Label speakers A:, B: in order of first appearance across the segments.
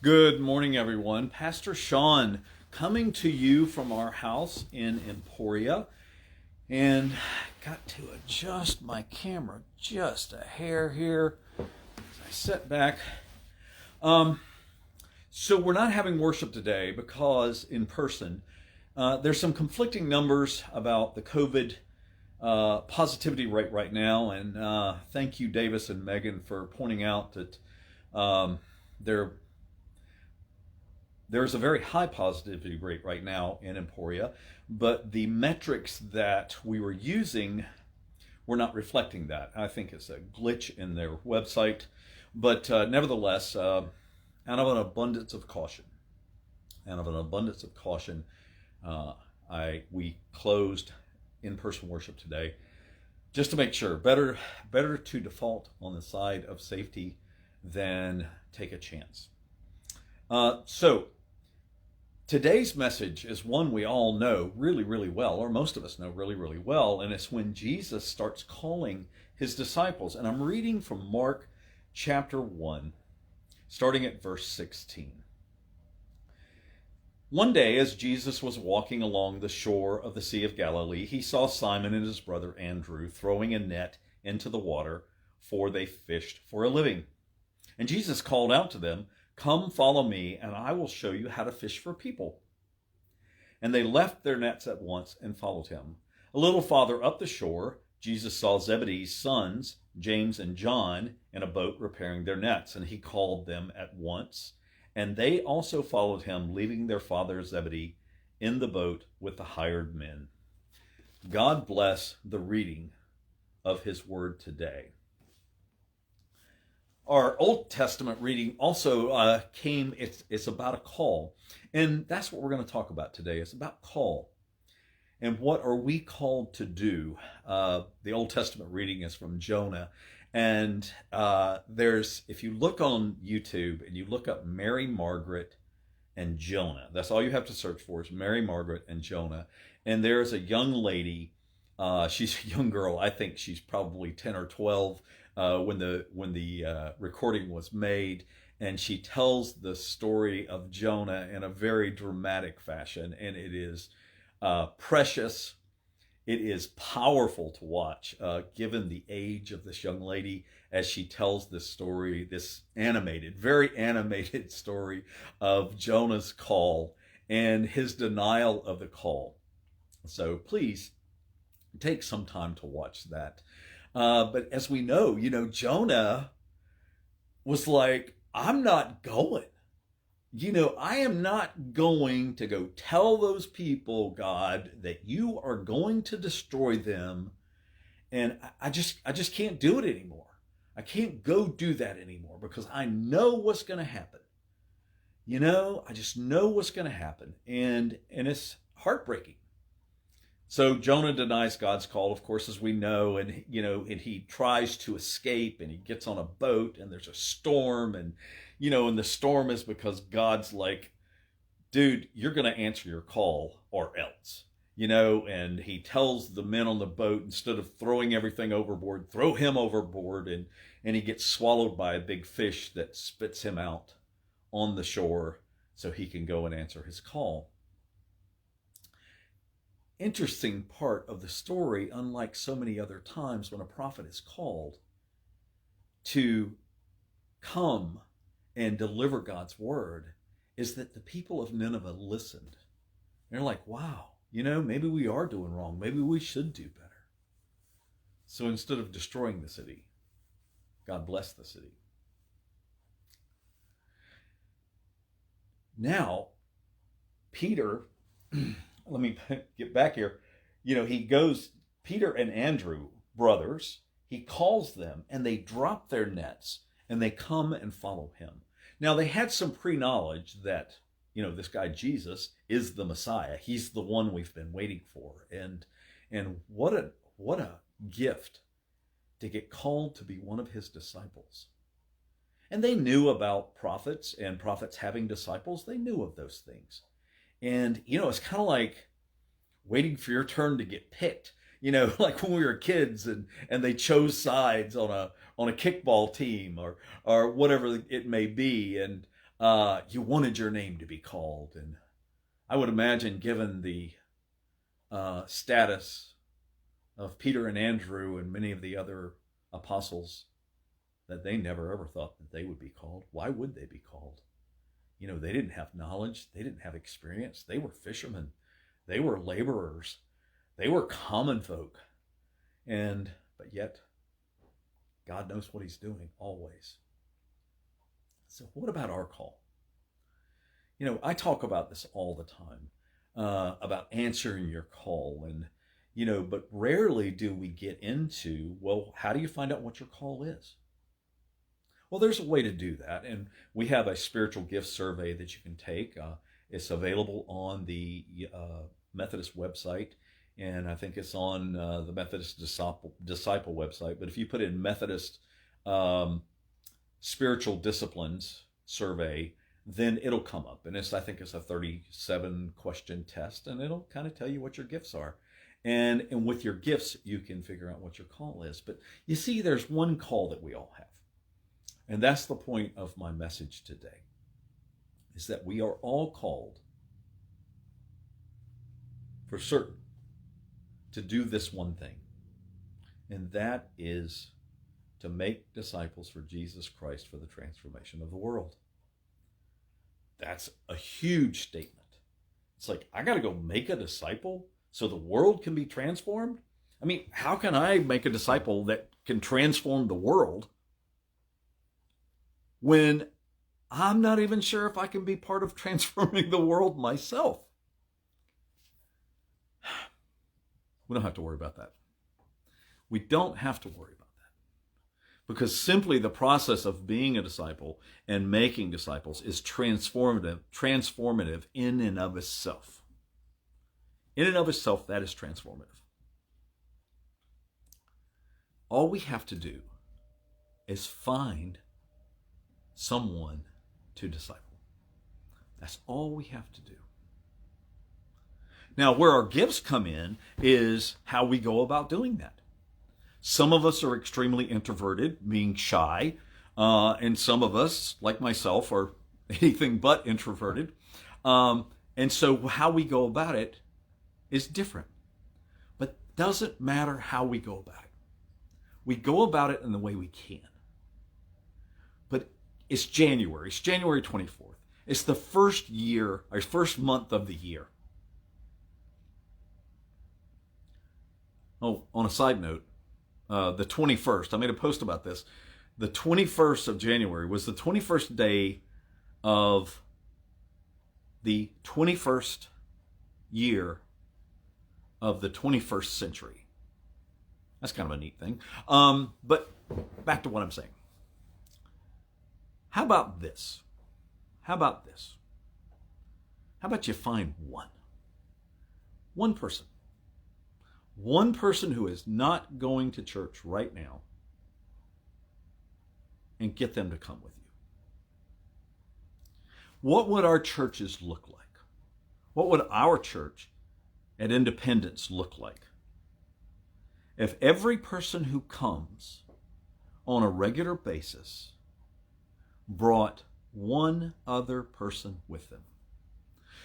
A: Good morning, everyone. Pastor Sean coming to you from our house in Emporia. And got to adjust my camera just a hair here as I sit back. Um, so we're not having worship today because in person. There's some conflicting numbers about the COVID positivity rate right now. And thank you, Davis and Megan, for pointing out that there there's a very high positivity rate right now in Emporia, but the metrics that we were using were not reflecting that. I think it's a glitch in their website, but nevertheless, out of an abundance of caution, out of an abundance of caution, uh, we closed in-person worship today just to make sure. Better to default on the side of safety than take a chance. So today's message is one we all know really, really well, or most of us know really, really well, and it's when Jesus starts calling his disciples. And I'm reading from Mark chapter 1, starting at verse 16. One day, as Jesus was walking along the shore of the Sea of Galilee, he saw Simon and his brother Andrew throwing a net into the water, for they fished for a living. And Jesus called out to them, "Come, follow me, and I will show you how to fish for people." And they left their nets at once and followed him. A little farther up the shore, Jesus saw Zebedee's sons, James and John, in a boat repairing their nets, and he called them at once. And they also followed him, leaving their father Zebedee in the boat with the hired men. God bless the reading of his word today. Our Old Testament reading also it's about a call. And that's what we're going to talk about today. It's about call. And what are we called to do? The Old Testament reading is from Jonah. And if you look on YouTube and you look up Mary Margaret and Jonah, that's all you have to search for is Mary Margaret and Jonah. And there's a young lady, she's a young girl, I think she's probably 10 or 12, when the recording was made, and she tells the story of Jonah in a very dramatic fashion, and it is precious. It is powerful to watch, given the age of this young lady as she tells this story, this very animated story of Jonah's call and his denial of the call. So please take some time to watch that. But as we know, Jonah was like, I'm not going. I am not going to go tell those people, God, that you are going to destroy them. And I just can't do it anymore. I can't go do that anymore because I know what's going to happen. I just know what's going to happen. And it's heartbreaking. So Jonah denies God's call, of course, as we know, and and he tries to escape, and he gets on a boat, and there's a storm, and and the storm is because God's like, dude, you're going to answer your call or else, and he tells the men on the boat, instead of throwing everything overboard, throw him overboard, and he gets swallowed by a big fish that spits him out on the shore so he can go and answer his call. Interesting part of the story, unlike so many other times when a prophet is called to come and deliver God's word, is that the people of Nineveh listened. They're like, wow, maybe we are doing wrong. Maybe we should do better. So instead of destroying the city, God blessed the city. Now, Peter, let me get back here. He goes, Peter and Andrew, brothers, he calls them, and they drop their nets and they come and follow him. Now, they had some pre-knowledge that, this guy Jesus is the Messiah. He's the one we've been waiting for. And what a gift to get called to be one of his disciples. And they knew about prophets and prophets having disciples. They knew of those things. And, it's kind of like waiting for your turn to get picked, like when we were kids and they chose sides on a kickball team or whatever it may be. And you wanted your name to be called. And I would imagine, given the status of Peter and Andrew and many of the other apostles, that they never ever thought that they would be called. Why would they be called? You know, they didn't have knowledge. They didn't have experience. They were fishermen. They were laborers. They were common folk. But yet, God knows what he's doing always. So what about our call? You know, I talk about this all the time, about answering your call. And, you know, but rarely do we get into, well, how do you find out what your call is? Well, there's a way to do that. And we have a spiritual gift survey that you can take. It's available on the Methodist website. And I think it's on the Methodist Disciple website. But if you put in Methodist Spiritual Disciplines Survey, then it'll come up. And I think it's a 37 question test, and it'll kind of tell you what your gifts are. And with your gifts, you can figure out what your call is. But you see, there's one call that we all have. And that's the point of my message today, is that we are all called for certain to do this one thing. And that is to make disciples for Jesus Christ for the transformation of the world. That's a huge statement. It's like, I got to go make a disciple so the world can be transformed? I mean, how can I make a disciple that can transform the world when I'm not even sure if I can be part of transforming the world myself? We don't have to worry about that. We don't have to worry about that. Because simply the process of being a disciple and making disciples is transformative in and of itself. In and of itself, that is transformative. All we have to do is find someone to disciple. That's all we have to do. Now, where our gifts come in is how we go about doing that. Some of us are extremely introverted, being shy, and some of us, like myself, are anything but introverted. And so how we go about it is different. But doesn't matter how we go about it. We go about it in the way we can. But it's January. It's January 24th. It's the first month of the year. Oh, on a side note, the 21st, I made a post about this. The 21st of January was the 21st day of the 21st year of the 21st century. That's kind of a neat thing. But back to what I'm saying. How about this? How about you find one person? One person who is not going to church right now, and get them to come with you. What would our churches look like? What would our church at Independence look like if every person who comes on a regular basis brought one other person with them?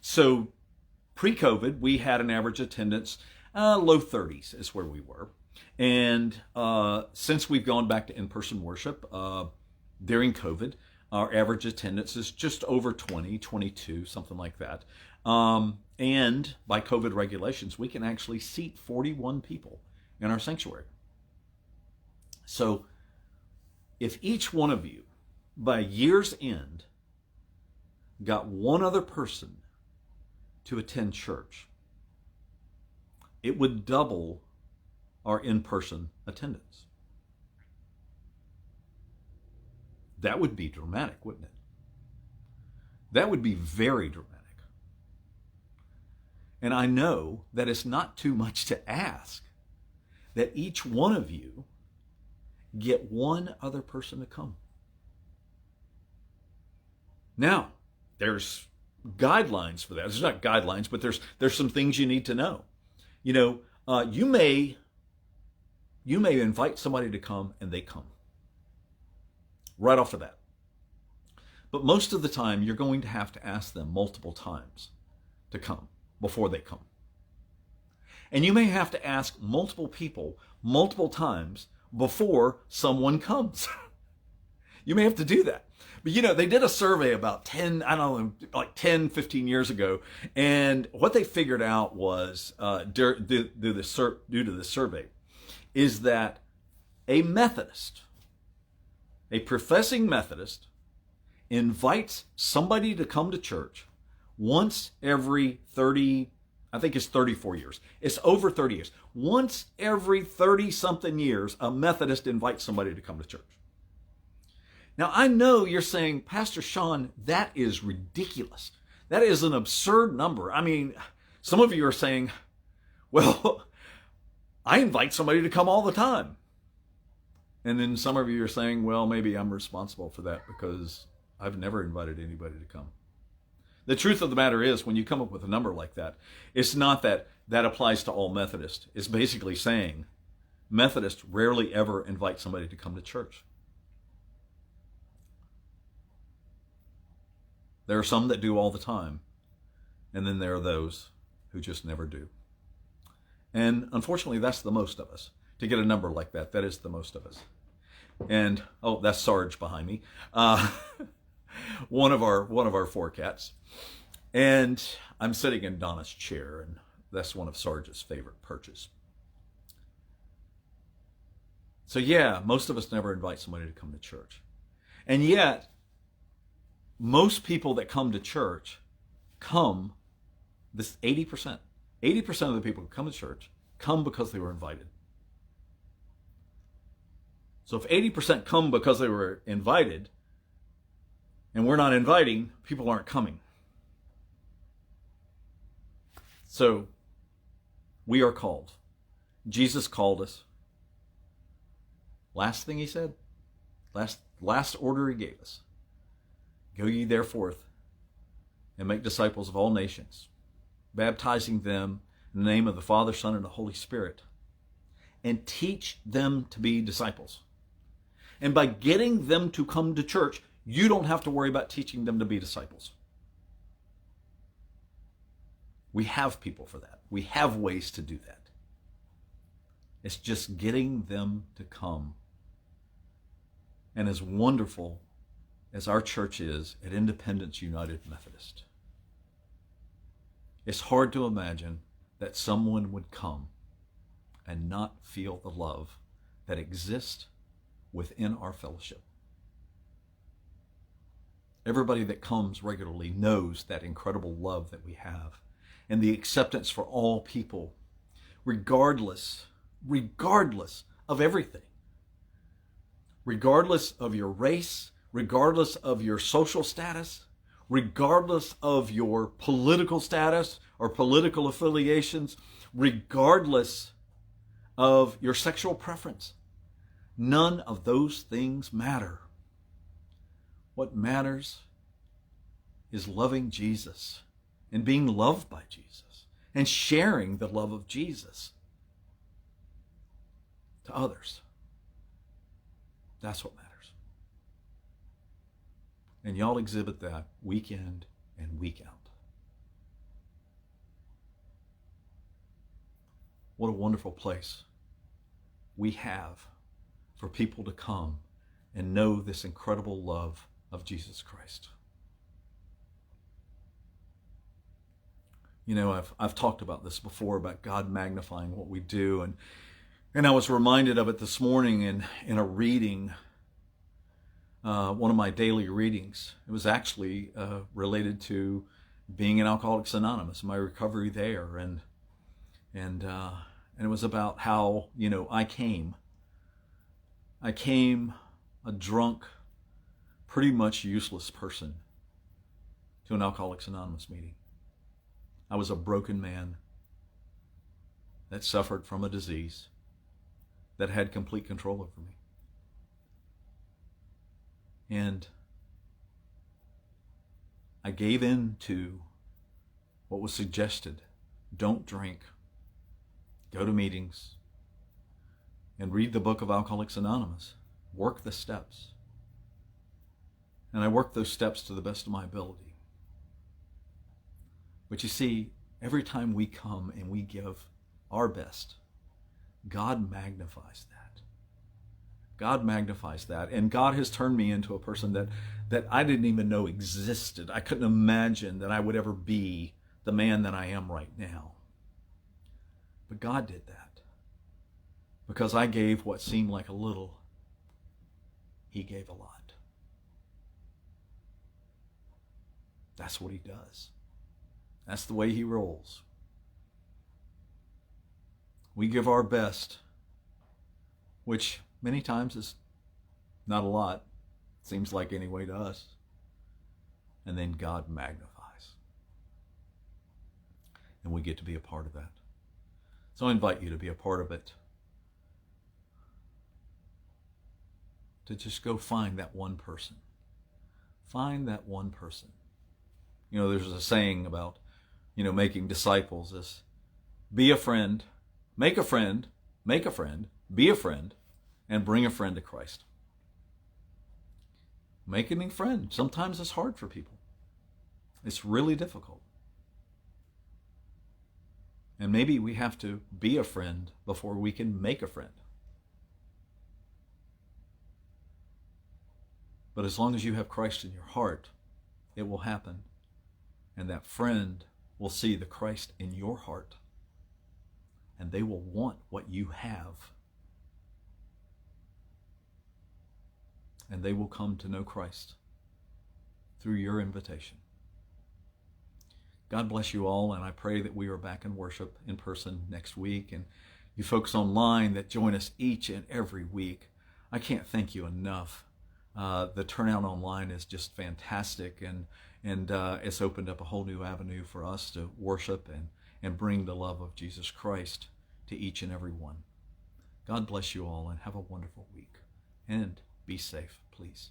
A: So pre-COVID, we had an average attendance low 30s is where we were. And since we've gone back to in-person worship during COVID, our average attendance is just over 20, 22, something like that. And by COVID regulations, we can actually seat 41 people in our sanctuary. So if each one of you, by year's end, got one other person to attend church, it would double our in-person attendance. That would be dramatic, wouldn't it? That would be very dramatic. And I know that it's not too much to ask that each one of you get one other person to come. Now, there's guidelines for that. There's not guidelines, but there's some things you need to know. You know, you may invite somebody to come and they come right off the bat. But most of the time, you're going to have to ask them multiple times to come before they come. And you may have to ask multiple people multiple times before someone comes. You may have to do that. But they did a survey about 15 years ago. And what they figured out was, due to the survey, is that a Methodist, a professing Methodist, invites somebody to come to church once every 30, I think it's 34 years. It's over 30 years. Once every 30-something years, a Methodist invites somebody to come to church. Now, I know you're saying, Pastor Sean, that is ridiculous. That is an absurd number. I mean, some of you are saying, well, I invite somebody to come all the time. And then some of you are saying, well, maybe I'm responsible for that because I've never invited anybody to come. The truth of the matter is, when you come up with a number like that, it's not that that applies to all Methodists. It's basically saying Methodists rarely ever invite somebody to come to church. There are some that do all the time, and then there are those who just never do. And unfortunately, that's the most of us. To get a number like that, that is the most of us. And, oh, that's Sarge behind me. One of our four cats. And I'm sitting in Donna's chair, and that's one of Sarge's favorite perches. So yeah, most of us never invite somebody to come to church. And yet, most people that come to church come, this 80%. 80% of the people who come to church come because they were invited. So if 80% come because they were invited, and we're not inviting, people aren't coming. So we are called. Jesus called us. Last thing he said, last order he gave us. Go ye therefore and make disciples of all nations, baptizing them in the name of the Father, Son, and the Holy Spirit, and teach them to be disciples. And by getting them to come to church, you don't have to worry about teaching them to be disciples. We have people for that. We have ways to do that. It's just getting them to come. And as wonderful as our church is at Independence United Methodist, it's hard to imagine that someone would come and not feel the love that exists within our fellowship. Everybody that comes regularly knows that incredible love that we have and the acceptance for all people, regardless of everything. Regardless of your race, regardless of your social status, regardless of your political status or political affiliations, regardless of your sexual preference. None of those things matter. What matters is loving Jesus and being loved by Jesus and sharing the love of Jesus to others. That's what matters. And y'all exhibit that week in and week out. What a wonderful place we have for people to come and know this incredible love of Jesus Christ. You know, I've talked about this before, about God magnifying what we do, and I was reminded of it this morning in a reading, one of my daily readings. It was actually related to being in Alcoholics Anonymous, my recovery there, and it was about how, you know, I came a drunk, pretty much useless person to an Alcoholics Anonymous meeting. I was a broken man that suffered from a disease that had complete control over me. And I gave in to what was suggested. Don't drink. Go to meetings. And read the book of Alcoholics Anonymous. Work the steps. And I work those steps to the best of my ability. But you see, every time we come and we give our best, God magnifies that. God magnifies that. And God has turned me into a person that I didn't even know existed. I couldn't imagine that I would ever be the man that I am right now. But God did that. Because I gave what seemed like a little, He gave a lot. That's what He does. That's the way He rolls. We give our best, which many times is not a lot. Seems like anyway to us. And then God magnifies. And we get to be a part of that. So I invite you to be a part of it. To just go find that one person. Find that one person. You know, there's a saying about, making disciples is be a friend, make a friend, make a friend, be a friend, and bring a friend to Christ. Making a friend. Sometimes it's hard for people. It's really difficult. And maybe we have to be a friend before we can make a friend. But as long as you have Christ in your heart, it will happen. And that friend will see the Christ in your heart. And they will want what you have. And they will come to know Christ through your invitation. God bless you all, and I pray that we are back in worship in person next week. And you folks online that join us each and every week, I can't thank you enough. The turnout online is just fantastic, and it's opened up a whole new avenue for us to worship and bring the love of Jesus Christ to each and every one. God bless you all, and have a wonderful week. And be safe, please.